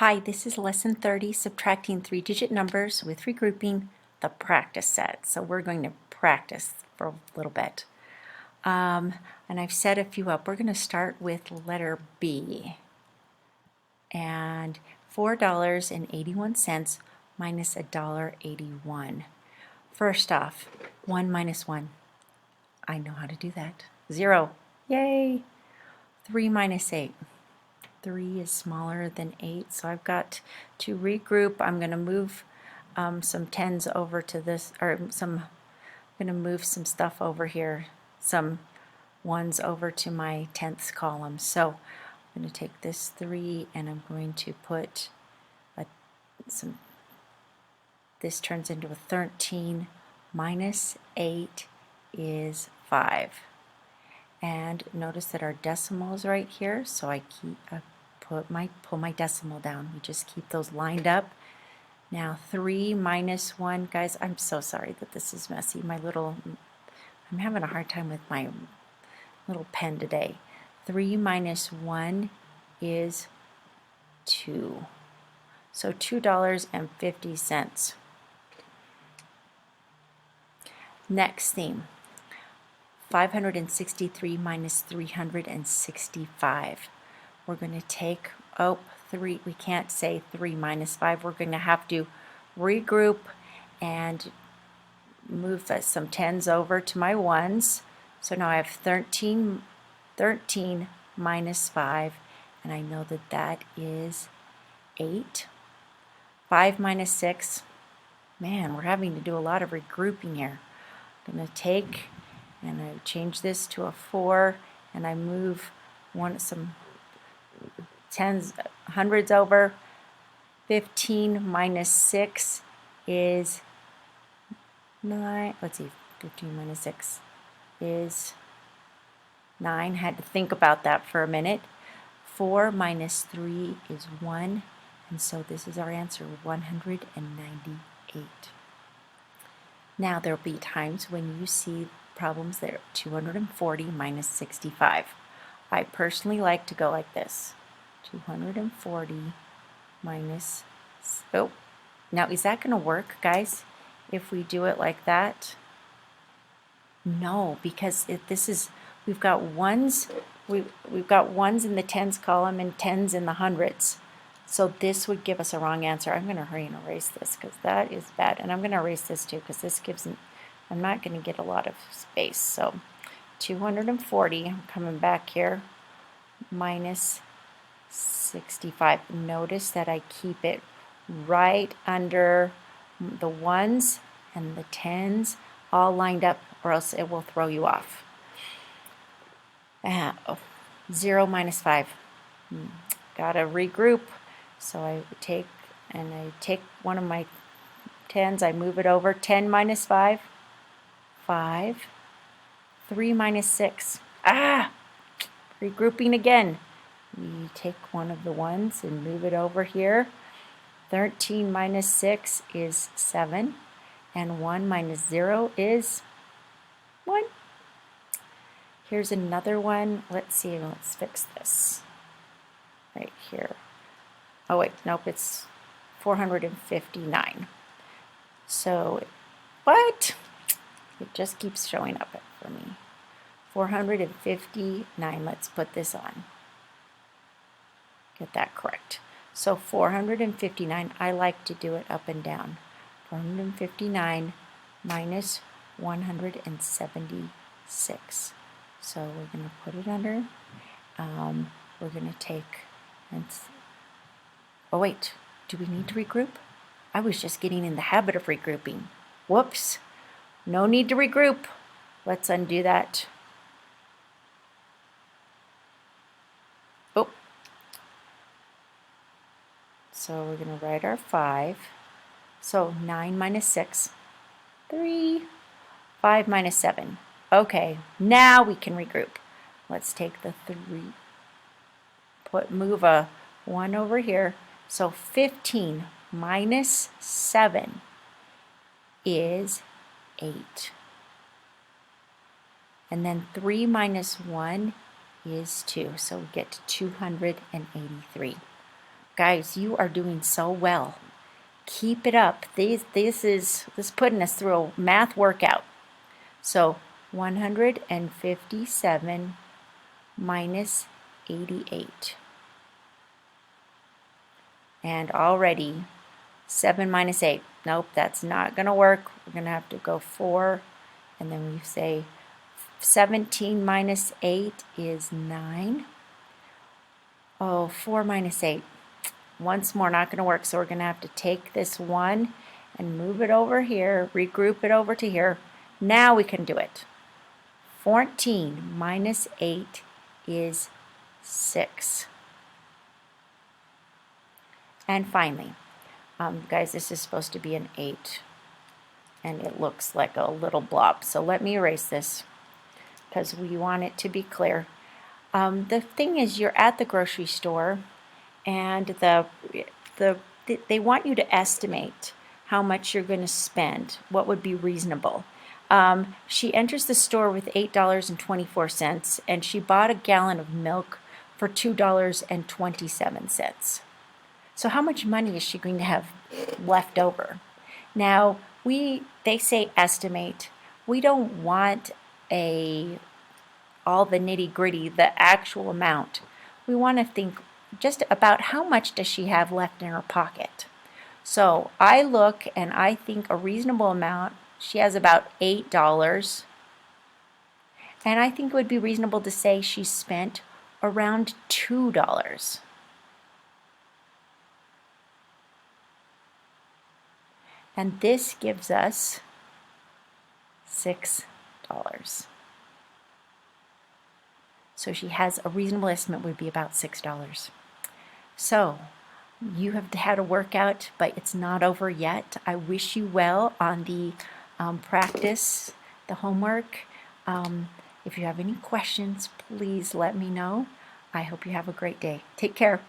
Hi, this is lesson 30, subtracting three-digit numbers with regrouping, the practice set. So we're going to practice for a little bit. And I've set a few up. We're going to start with letter B. And $4.81 minus $1.81. First off, 1 minus 1. I know how to do that. 0. Yay! 3 minus 8. 3 is smaller than 8, so I've got to regroup. I'm going to move some tens over to this, or I'm going to move some stuff over here, some ones over to my tenths column. So I'm going to take this 3 and I'm going to put this turns into a 13 minus 8 is 5. And notice that our decimal is right here, so I pull my decimal down. We just keep those lined up. Now 3 minus 1, guys, I'm so sorry that this is messy. I'm having a hard time with my little pen today. 3 minus 1 is 2. So $2.50. Next theme. 563 minus 365. We're going to take, 3, we can't say 3 minus 5. We're going to have to regroup and move some tens over to my ones. So now I have 13 minus 5, and I know that that is 8. 5 minus 6, man, we're having to do a lot of regrouping here. I'm going to take and I change this to a 4, and I move some tens, hundreds over. 15 minus 6 is 9. Let's see, 15 minus 6 is 9. Had to think about that for a minute. 4 minus 3 is 1, and so this is our answer, 198. Now there will be times when you see problems that are 240 minus 65. I personally like to go like this. 240 minus, now is that going to work, guys, if we do it like that? No, because we've got ones, we've got ones in the tens column and tens in the hundreds. So this would give us a wrong answer. I'm going to hurry and erase this because that is bad. And I'm going to erase this too because this gives, I'm not going to get a lot of space. So 240, I'm coming back here, minus 65. Notice that I keep it right under the ones and the tens all lined up, or else it will throw you off. 0 minus 5. Gotta regroup. So I take one of my tens, I move it over. 10 minus 5, 5. 3 minus 6, regrouping again. We take one of the ones and move it over here. 13 minus 6 is 7, and 1 minus 0 is 1. Here's another one. Let's see, let's fix this right here. Oh wait, nope, it's 459. So, what? It just keeps showing up for me. 459, let's put this on. Get that correct. So 459, I like to do it up and down. 459 minus 176. So we're going to put it under. We're going to take, oh wait, do we need to regroup? I was just getting in the habit of regrouping. Whoops, no need to regroup. Let's undo that. So we're going to write our 5. So 9 minus 6, 3. 5 minus 7. Okay, now we can regroup. Let's take the 3, move a 1 over here. So 15 minus 7 is 8. And then 3 minus 1 is 2. So we get to 283. Guys, you are doing so well. Keep it up. This is putting us through a math workout. So 157 minus 88. And already 7 minus 8. Nope, that's not going to work. We're going to have to go 4. And then we say 17 minus 8 is 9. Oh, 4 minus 8. Once more, not going to work. So we're going to have to take this 1 and move it over here, regroup it over to here. Now we can do it. 14 minus 8 is 6. And finally, guys, this is supposed to be an 8. And it looks like a little blob. So let me erase this because we want it to be clear. The thing is, you're at the grocery store, and they want you to estimate how much you're going to spend, what would be reasonable. She enters the store with $8.24, and she bought a gallon of milk for $2.27. So how much money is she going to have left over? Now, they say estimate. We don't want all the nitty-gritty, the actual amount. We want to think just about how much does she have left in her pocket. So I look and I think a reasonable amount, she has about $8. And I think it would be reasonable to say she spent around $2. And this gives us $6. So she has a reasonable estimate would be about $6. So you have had a workout, but it's not over yet. I wish you well on the practice, the homework. If you have any questions, please let me know. I hope you have a great day. Take care.